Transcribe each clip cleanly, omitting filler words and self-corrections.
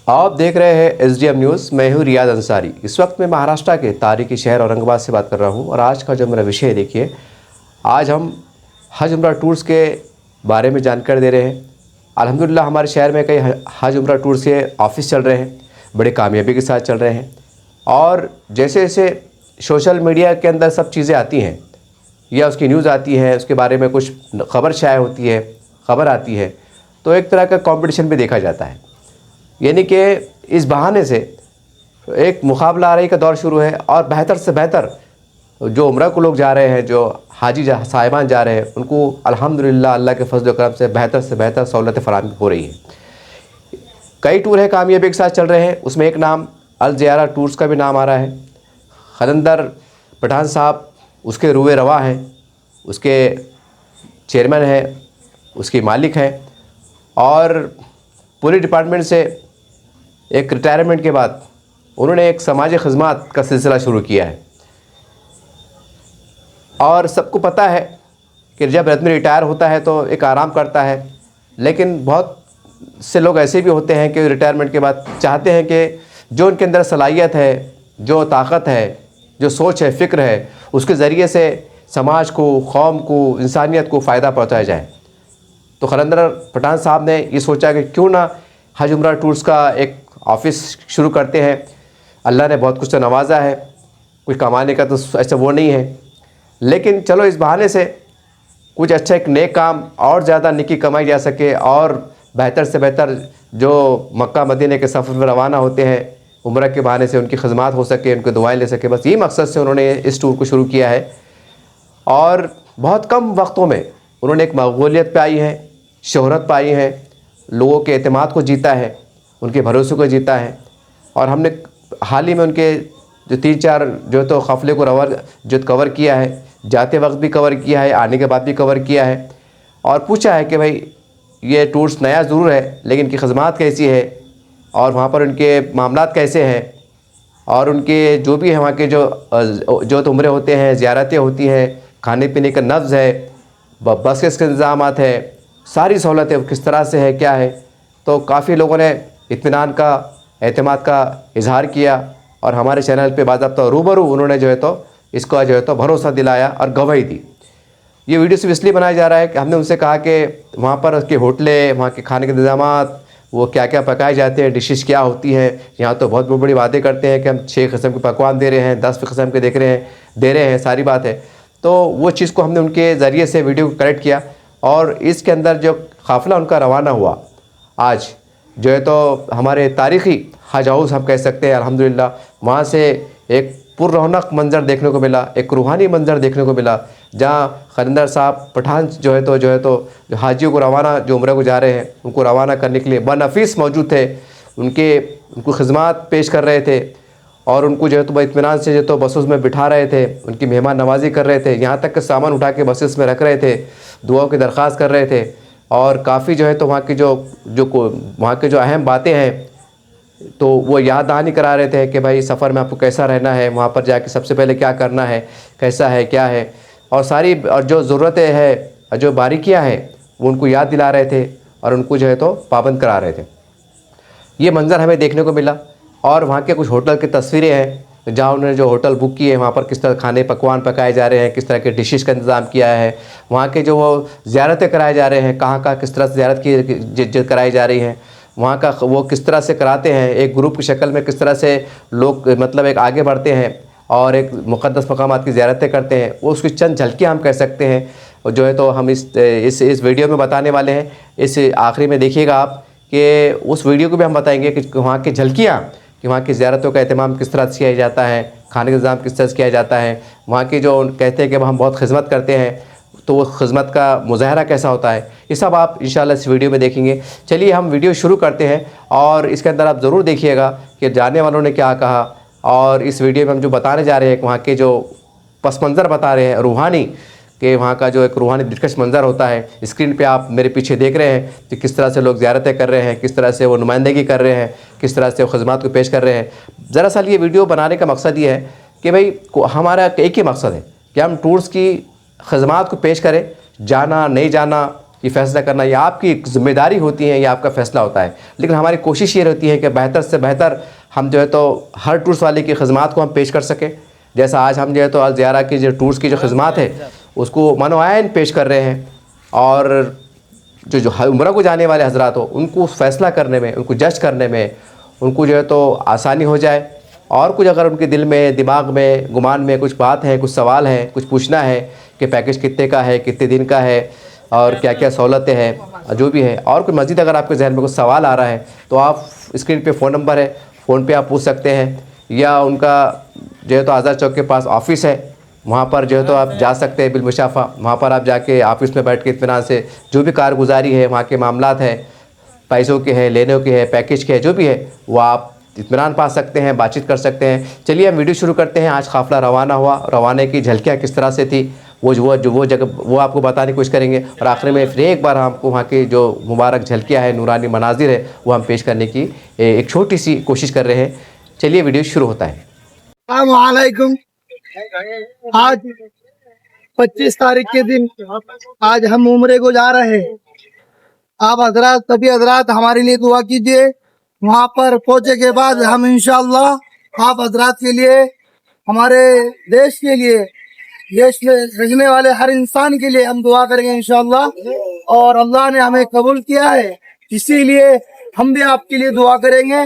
आप देख रहे हैं SDM न्यूज़। मैं हूँ रियाज अंसारी। इस वक्त मैं महाराष्ट्र के तारीखी शहर औरंगाबाद से बात कर रहा हूँ और आज का जो मेरा विषय देखिए, आज हम हज उम्रा टूर्स के बारे में जानकारी दे रहे हैं। अल्हम्दुलिल्लाह हमारे शहर में कई हज उम्रा टूर्स के ऑफिस चल रहे हैं, बड़े कामयाबी के साथ चल रहे हैं। और जैसे जैसे सोशल मीडिया के अंदर सब चीज़ें आती हैं या उसकी न्यूज़ आती है, उसके बारे में कुछ खबर शाये होती है, खबर आती है, तो एक तरह का कंपटीशन भी देखा जाता है। यानी कि इस बहाने से एक मुकाबला आराई का दौर शुरू है और बेहतर से बेहतर जो उम्रा को लोग जा रहे हैं, जो हाजी साहिबान जा रहे हैं, उनको अल्हम्दुलिल्लाह अल्लाह के फजल करम से बेहतर सहूलतें फराहम हो रही हैं। कई टूर है कामयाबी के साथ चल रहे हैं, उसमें एक नाम अल ज़ियारा टूर्स का भी नाम आ रहा है। खलंदर पठान साहब उसके रूए रवा हैं, उसके चेयरमैन हैं, उसके मालिक हैं और पुलिस डिपार्टमेंट से एक रिटायरमेंट के बाद उन्होंने एक समाजी खिदमत का सिलसिला शुरू किया है। और सबको पता है कि जब आदमी रिटायर होता है तो एक आराम करता है, लेकिन बहुत से लोग ऐसे भी होते हैं कि रिटायरमेंट के बाद चाहते हैं कि जो उनके अंदर सलाहियत है, जो ताकत है, जो सोच है, फ़िक्र है, उसके ज़रिए से समाज को, कौम को, इंसानियत को फ़ायदा पहुँचाया जाए। तो खलंदर पठान साहब ने ये सोचा कि क्यों ना हज उम्रा टूर्स का एक ऑफ़िस शुरू करते हैं। अल्लाह ने बहुत कुछ तो नवाजा है, कुछ कमाने का तो ऐसा वो नहीं है, लेकिन चलो इस बहाने से कुछ अच्छा एक नेक काम और ज़्यादा नेकी कमाई जा सके और बेहतर से बेहतर जो मक्का मदीने के सफ़र में रवाना होते हैं उम्रा के बहाने से उनकी खिदमत हो सके, उनकी दुआएं ले सके, बस ये मकसद से उन्होंने इस टूर को शुरू किया है। और बहुत कम वक्तों में उन्होंने एक मकबूलियत पाई है, शोहरत पाई है, लोगों के एतमाद को जीता है, उनके भरोसे को जीता है। और हमने हाल ही में उनके जो 3-4 जो तो क़फ़ले को कवर किया है, जाते वक्त भी कवर किया है, आने के बाद भी कवर किया है और पूछा है कि भाई ये टूर्स नया ज़रूर है लेकिन इनकी खिदमत कैसी है और वहाँ पर उनके मामलात कैसे हैं और उनके जो भी है वहाँ के जो तो उम्रे होते हैं, ज़ियारतें होती हैं, खाने पीने का नफ्ज़ है, बसेस के इंतज़ामात है, सारी सहूलतें किस तरह से है, क्या है। तो काफ़ी लोगों ने इत्मीनान का, एतमाद का इजहार किया और हमारे चैनल पे बाज़ाब्ता रूबरू उन्होंने जो है तो इसका जो है तो भरोसा दिलाया और गवाही दी। ये वीडियो सिर्फ इसलिए बनाया जा रहा है कि हमने उनसे कहा कि वहाँ पर उसके होटलें, वहाँ के खाने के इंतज़ामात, वो क्या क्या पकाए जाते हैं, डिशेस क्या होती हैं। यहाँ तो बहुत बड़ी बातें करते हैं कि हम 6 किस्म के पकवान दे रहे हैं, 10 किस्म के दे रहे हैं, सारी बात है। तो वो चीज़ को हमने उनके ज़रिए से वीडियो को कलेक्ट किया और इसके अंदर जो काफ़िला उनका रवाना हुआ आज जो है तो हमारे तारीख़ी हज हाउस हम कह सकते हैं। अल्हम्दुलिल्लाह वहाँ से एक पुररौनक मंज़र देखने को मिला, एक रूहानी मंज़र देखने को मिला, जहाँ खलंदर साहब पठान जो है तो हाजियों को रवाना, जो उम्रे को जा रहे हैं उनको रवाना करने के लिए बनफीस मौजूद थे। उनको खिदमत पेश कर रहे थे और उनको जो है तो इत्मीनान से जो तो बसेस में बिठा रहे थे, उनकी मेहमान नवाजी कर रहे थे, यहाँ तक कि सामान उठा के बसेस में रख रहे थे, दुआओं की दरख्वास्त कर रहे थे। और काफ़ी जो है तो वहाँ की जो अहम बातें हैं तो वो याद दहानी करा रहे थे कि भाई सफ़र में आपको कैसा रहना है, वहाँ पर जाके सबसे पहले क्या करना है, कैसा है, क्या है, और सारी और जो ज़रूरतें हैं, जो बारीकियाँ हैं, वो उनको याद दिला रहे थे और उनको जो है तो पाबंद करा रहे थे। ये मंज़र हमें देखने को मिला। और वहाँ के कुछ होटल की तस्वीरें हैं जहाँ उन्होंने जो होटल बुक किए हैं, वहाँ पर किस तरह खाने पकवान पकाए जा रहे हैं, किस तरह के डिशेस का इंतज़ाम किया है, वहाँ के जो वो ज़ियारतें कराए जा रहे हैं, कहाँ किस तरह से ज़ियारत की कराई जा रही हैं, वहाँ का वो किस तरह से कराते हैं, एक ग्रुप की शक्ल में किस तरह से लोग मतलब एक आगे बढ़ते हैं और एक मुक़द्दस मकामात की ज़ियारतें करते हैं, वो उसकी चंद झलकियाँ हम कह सकते हैं। और जो है तो हम इस वीडियो में बताने वाले हैं। इस आखिरी में देखिएगा आप कि उस वीडियो को भी हम बताएंगे कि वहाँ की झलकियाँ, कि वहाँ की ज़ियारतों का एहतमाम किस तरह से किया जाता है, खाने का इंतज़ाम किस तरह से किया जाता है, वहाँ की जो कहते हैं कि हम बहुत खिदमत करते हैं तो वो खिदमत का मुज़ाहरा कैसा होता है, ये सब आप इंशाल्लाह इस वीडियो में देखेंगे। चलिए हम वीडियो शुरू करते हैं और इसके अंदर आप ज़रूर देखिएगा कि जाने वालों ने क्या कहा। और इस वीडियो में हम जो बताने जा रहे हैं वहाँ के जो पस मंज़र बता रहे हैं रूहानी, कि वहाँ का जो एक रूहानी दिलकश मंज़र होता है, स्क्रीन पे आप मेरे पीछे देख रहे हैं कि किस तरह से लोग ज़ियारतें कर रहे हैं, किस तरह से वो नुमाइंदगी कर रहे हैं, किस तरह से वो खिदमत को पेश कर रहे हैं। दरअसल ये वीडियो बनाने का मकसद ये है कि भाई हमारा एक ही मकसद है कि हम टूर्स की खिदमत को पेश करें। जाना नहीं जाना ये फ़ैसला करना ये आपकी जिम्मेदारी होती है, ये आपका फ़ैसला होता है। लेकिन हमारी कोशिश ये रहती है कि बेहतर से बेहतर हम जो है तो हर टूर्स वाले की खिदमत को हम पेश कर सकें। जैसा आज हम जो है तो अल ज़ियारा की जो टूर्स की जो खिदमत है उसको मनोआयन पेश कर रहे हैं, और जो उम्रा को जाने वाले हजरात हो उनको फ़ैसला करने में, उनको जज करने में उनको जो है तो आसानी हो जाए। और कुछ अगर उनके दिल में, दिमाग में, गुमान में कुछ बात है, कुछ सवाल है, कुछ पूछना है कि पैकेज कितने का है, कितने दिन का है और क्या क्या सहूलतें हैं, जो भी है, और कोई मज़ीद अगर आपके जहन में कुछ सवाल आ रहा है तो आप स्क्रीन पे फ़ोन नंबर है, फ़ोन पे आप पूछ सकते हैं, या उनका जो है तो आज़ाद चौक के पास ऑफ़िस है, वहाँ पर जो है तो आप जा सकते हैं बिलमुशाफ़ा। वहाँ पर आप जाके ऑफ़िस में बैठ के इत्मीनान से जो भी कारगुजारी है, वहाँ के मामलात है, पैसों के है, लेने के है, पैकेज के है, जो भी है वो आप इत्मीनान पा सकते हैं, बातचीत कर सकते हैं। चलिए हम वीडियो शुरू करते हैं। आज काफ़िला रवाना हुआ, रवाने की झलकियाँ किस तरह से थी वो जगह वो आपको बताने की कोशिश करेंगे, और आखिर में फिर एक बार हमको वहाँ की जो मुबारक झलकियाँ है, नूरानी मनाजिर है, वो हम पेश करने की एक छोटी सी कोशिश कर रहे हैं। चलिए वीडियो शुरू होता है। अस्सलामुअलैकुम। आज 25 तारीख के दिन आज हम उम्रे को जा रहे हैं। आप हजरात, सभी हजरात हमारे लिए दुआ कीजिए। वहाँ पर पहुँचे के बाद हम इंशाअल्लाह आप हजरात के लिए, हमारे देश के लिए, देश में रहने वाले हर इंसान के लिए हम दुआ करेंगे इंशाअल्लाह। और अल्लाह ने हमें कबूल किया है, इसीलिए हम भी आपके लिए दुआ करेंगे।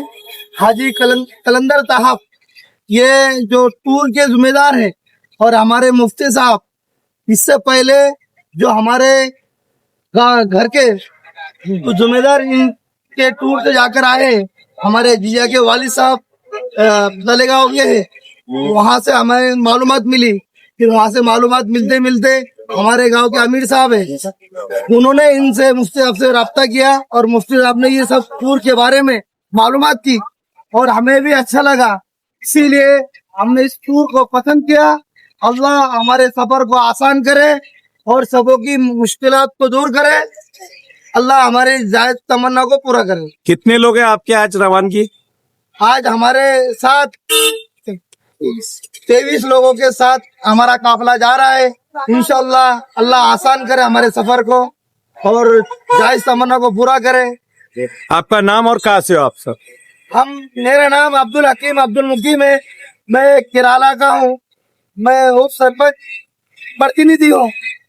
हाजी कलंदर साहब ये जो टूर के जिम्मेदार है, और हमारे मुफ्ती साहब, इससे पहले जो हमारे घर के तो जिम्मेदार इनके टूर से जाकर आए, हमारे जीजा के वालिद साहब तलेगांव के है, वहाँ से हमें मालूमात मिली। फिर वहाँ से मालूमात मिलते मिलते हमारे गांव के अमीर साहब है, उन्होंने इनसे मुफ्ती साहब से रब्ता किया, और मुफ्ती साहब ने ये सब टूर के बारे में मालूमात की, और हमें भी अच्छा लगा, इसीलिए हमने इस टूर को पसंद किया। अल्लाह हमारे सफर को आसान करे और सबों की मुश्किलात को दूर करे। अल्लाह हमारे जायज तमन्ना को पूरा करे। कितने लोग हैं आपके आज रवानगी? आज हमारे साथ 23 लोगों के साथ हमारा काफिला जा रहा है। इंशाअल्लाह अल्लाह आसान करे हमारे सफर को और जायज तमन्ना को पूरा करे। आपका नाम और कहाँ से हो आप सब? मेरा नाम अब्दुल हकीम अब्दुल मुकीम है। मैं किराला का हूँ। मैं उप सरपंच प्रतिनिधि हूँ,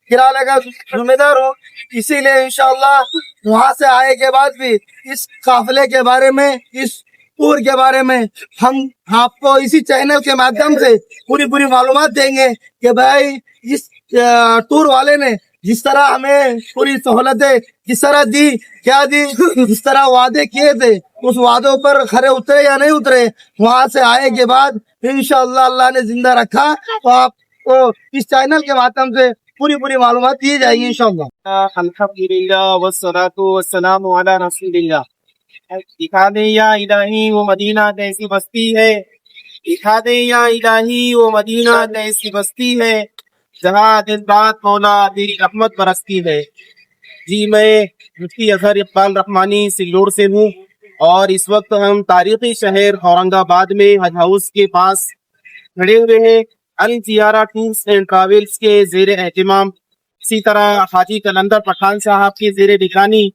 किराला का जिम्मेदार हूँ। इसीलिए इंशाअल्लाह वहाँ से आए के बाद भी इस काफिले के बारे में, इस टूर के बारे में हम आपको इसी चैनल के माध्यम से पूरी मालूमात देंगे कि भाई इस टूर वाले ने जिस तरह हमें पूरी सहूलतें किस तरह दी, क्या दी, जिस तरह वादे किए थे उस वादों पर खरे उतरे या नहीं उतरे। वहाँ से आए के बाद इंशाअल्लाह अल्लाह ने जिंदा रखा तो आपको इस चैनल के माध्यम से पूरी मालूमात दी जाएगी इंशाअल्लाह। अल्हम्दुलिल्लाह वस्सलातु वस्सलामु अला रसूलिल्लाह। दिखा दे या इलाही वो मदीना कैसी बस्ती है, दिखा दे या इलाही वो मदीना कैसी बस्ती है, जहाँ दिन रात मौला तेरी रहमत बरसती है। जी मैं मुफ्ती अजहर इकबाल रहमानी सिल्लोड से हूँ, और इस वक्त हम तारीखी शहर औरंगाबाद में हज हाउस के पास खड़े हुए हैं। अल ज़ियारा टूर्स एंड ट्रैवल्स के ज़ेर एहतिमाम, इसी तरह हाजी कलंदर पठान साहब के ज़ेर निगरानी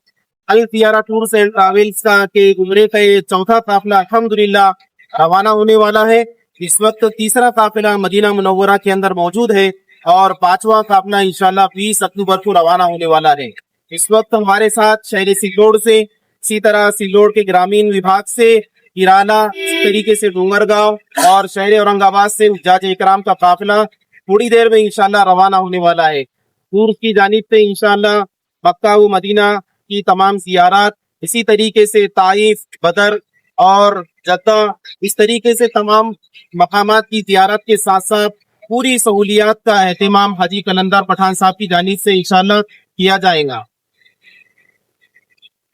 अल ज़ियारा टूर्स एंड ट्रैवल्स के उम्रे का चौथा काफिला अल्हम्दुलिल्लाह रवाना होने वाला है। इस वक्त तीसरा काफिला मदीना मुनव्वरा के अंदर मौजूद है, और पांचवा काफिला इंशाअल्लाह 20 अक्टूबर को रवाना होने वाला है। इस वक्त हमारे साथ शहर सिल्लोड से, इसी तरह सिल्लोड के ग्रामीण विभाग से, किराला, इस तरीके से डूंगरगांव और शहर औरंगाबाद से हुज्जाज इकराम का काफिला थोड़ी देर में इंशाअल्लाह रवाना होने वाला है। टूर की जानिब से इंशाअल्लाह मक्का व मदीना की तमाम ज़ियारत, इसी तरीके से ताइफ, बदर और जद्दा, इस तरीके से तमाम मकामात की ज़ियारत के साथ साथ पूरी सहूलियात का एहतिमाम हाजी कलंदर पठान साहब की जानिब से इंशाअल्लाह किया जाएगा।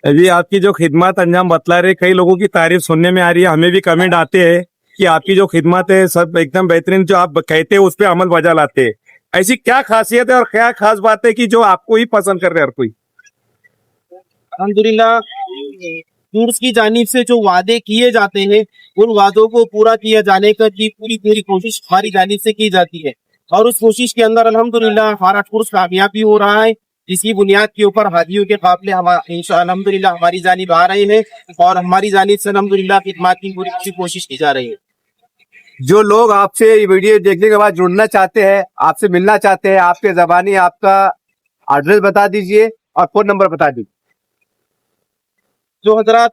अभी आपकी जो खिदमत अंजाम बतला रहे, कई लोगों की तारीफ सुनने में आ रही है, हमें भी कमेंट आते हैं कि आपकी जो खिदमत है सब एकदम बेहतरीन, जो आप कहते हैं उस पर अमल बजा लाते हैं। ऐसी क्या खासियत है और क्या खास बात है कि जो आपको ही पसंद कर रहे हैं हर कोई? अल्हम्दुलिल्लाह टूर्स की जानिब से जो वादे किए जाते हैं उन वादों को पूरा किया जाने का की पूरी कोशिश हमारी जानिब से की जाती है, और उस कोशिश के अंदर अल्हम्दुलिल्लाह हमारा टूर्स कामयाब भी हो रहा है। जिसकी बुनियाद के ऊपर हादियों के काफिले अल्हम्दुलिल्लाह हमारी जानिब आ रहे हैं और हमारी जानिब से अल्हम्दुलिल्लाह खिदमत की पूरी कोशिश की जा रही है। जो लोग आपसे ये वीडियो देखने के बाद जुड़ना चाहते हैं, आपसे मिलना चाहते हैं, आपके ज़बानी आपका एड्रेस बता दीजिए और फोन नंबर बता दीजिए। जो हजरात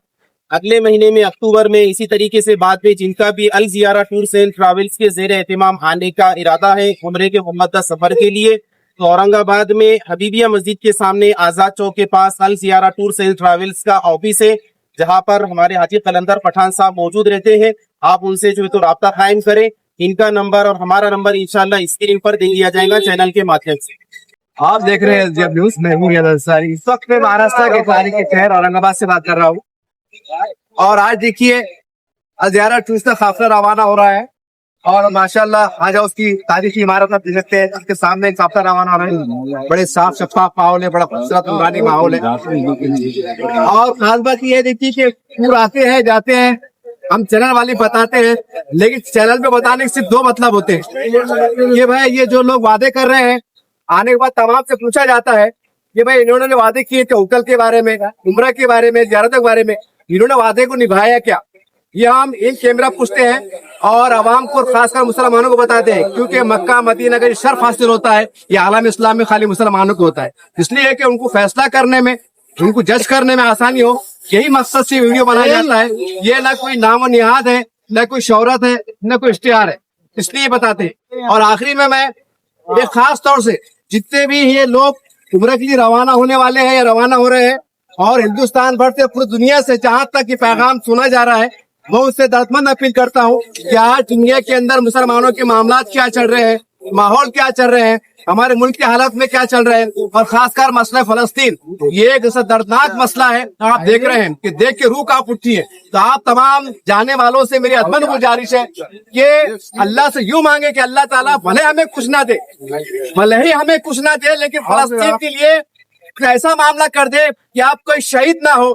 अगले महीने में अक्टूबर में इसी तरीके से बाद में जिनका भी अल ज़ियारा टूर्स एंड ट्रैवल्स के ज़ेर एहतिमाम आने का इरादा है उम्रे के मुक़द्दस सफर के लिए, तो औरंगाबाद में हबीबिया मस्जिद के सामने आज़ाद चौक के पास अल ज़ियारा टूर्स एंड ट्रैवल्स का ऑफिस है, जहां पर हमारे हाजी कलंदर पठान साहब मौजूद रहते हैं। आप उनसे जो है तो राब्ता कायम करें। इनका नंबर और हमारा नंबर इंशाल्लाह स्क्रीन पर दे दिया जाएगा चैनल के माध्यम से। आप देख रहे हैं एसडीएफ न्यूज, मैं हूं रियाज अंसारी। इस वक्त मैं महाराष्ट्र के तारीखी शहर औरंगाबाद से बात कर रहा हूँ और आज देखिए अल ज़ियारा टूर्स का काफिला रवाना हो रहा है और माशाल्लाह आज उसकी तारीखी इमारत आप देख सकते हैं, उसके सामने एक काफिला रवाना हो रहा है। बड़े साफ शफाफ माहौल है, बड़ा खूबसूरत नूरानी माहौल है और खास बात यह देखिए कि टूर आते हैं जाते हैं, हम चैनल वाले बताते हैं, लेकिन चैनल पे बताने के सिर्फ दो मतलब होते हैं कि भाई ये जो लोग वादे कर रहे हैं, आने के बाद तमाम से पूछा जाता है कि भाई इन्होंने वादे किए थे होटल के बारे में, उम्रा के बारे में, ज़ियारत के बारे में, इन्होंने वादे को निभाया क्या? ये हम इन कैमरा पूछते हैं और आवाम को खासकर मुसलमानों को बताते हैं, क्योंकि मक्का मदीना का शर्फ हासिल होता है ये आलम इस्लाम में खाली मुसलमानों को होता है, इसलिए कि उनको फैसला करने में, उनको जज करने में आसानी हो, यही मकसद से वीडियो बनाया जाता है। ये ना कोई नामो निहाद है, न कोई शोहरत है, न कोई इश्तिहार है, इसलिए बताते हैं। और आखिरी में मैं एक खास तौर से जितने भी ये लोग उम्रा के लिए रवाना होने वाले हैं या रवाना हो रहे हैं और हिंदुस्तान भर से पूरी दुनिया से जहाँ तक ये पैगाम सुना जा रहा है, मैं उससे दर्दमंद अपील करता हूँ कि आज दुनिया के अंदर मुसलमानों के मामला क्या चल रहे हैं, माहौल क्या चल रहे हैं, हमारे मुल्क की हालत में क्या चल रहा है और खासकर मसला फलस्तीन, ये एक ऐसा दर्दनाक मसला है। आप देख रहे हैं कि देख के रूह कांप उठती है। तो आप तमाम जाने वालों से मेरी अदमन गुजारिश है कि अल्लाह से यूं मांगे कि अल्लाह ताला भले हमें कुछ ना दे, भले ही हमें कुछ ना दे, लेकिन फलस्तीन के लिए ऐसा मामला कर दे कि आप कोई शहीद ना हो,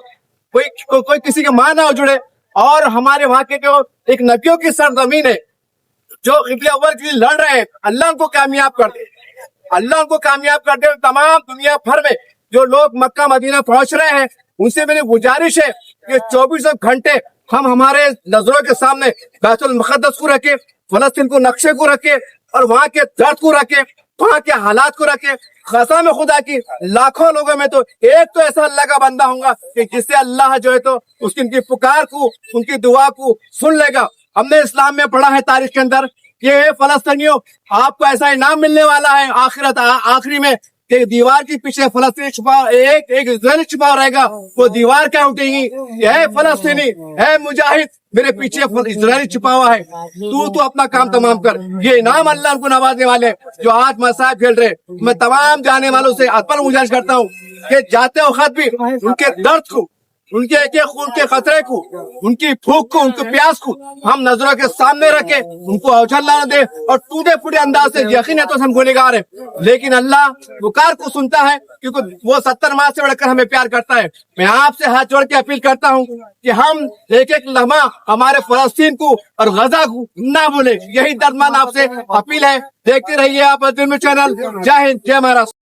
कोई किसी के मां ना हो जुड़े, और हमारे वहाँ के जो एक नबियों की सरजमीन है जो क़िबले अव्वल के लिए लड़ रहे हैं, अल्लाह उनको कामयाब कर दे, अल्लाह उनको कामयाब कर दे। तमाम दुनिया भर में जो लोग मक्का मदीना पहुंच रहे हैं उनसे मेरी गुजारिश है कि 24 घंटे हम हमारे नजरों के सामने बैतुल मुक़द्दस को रखे, फलस्तीन को नक्शे को रखे और वहाँ के दर्द को रखे, वहाँ के हालात को रखे। कसम खुदा की लाखों लोगों में तो एक तो ऐसा अल्लाह का बंदा होगा कि जिससे अल्लाह जो है तो उसकी उनकी पुकार को, उनकी दुआ को सुन लेगा। हमने इस्लाम में पढ़ा है तारीख के अंदर कि फलस्तीनियों आपको ऐसा इनाम मिलने वाला है आखिरत आखिरी में कि दीवार के पीछे फलस्तीनी छुपा, एक इजराइली छुपा रहेगा, वो दीवार क्या उठेगी, है फलस्तीनी, है मुजाहिद, मेरे पीछे इजराइली छुपा हुआ है, तू अपना काम तमाम कर। ये इनाम अल्लाह उनको नवाजने वाले जो आज मसाइब खेल रहे। मैं तमाम जाने वालों से अतपर गुजारिश करता हूँ कि जाते वक्त भी उनके दर्द को, उनके एक एक खून के खतरे को, उनकी भूख को, उनकी प्यास को हम नजरों के सामने रखे, उनको अवसर दे और टूटे फूटे अंदाज से, यकीन है तो हम गुनहगार हैं, लेकिन अल्लाह पुकार को सुनता है क्योंकि वो 70 माह से बढ़कर हमें प्यार करता है। मैं आपसे हाथ जोड़ के अपील करता हूँ कि हम एक एक लम्हा हमारे फलस्तीन को और गजा को ना भूले, यही दर्दमंद आपसे अपील है। देखते रहिए आप चैनल। जय हिंद, जय महाराष्ट्र।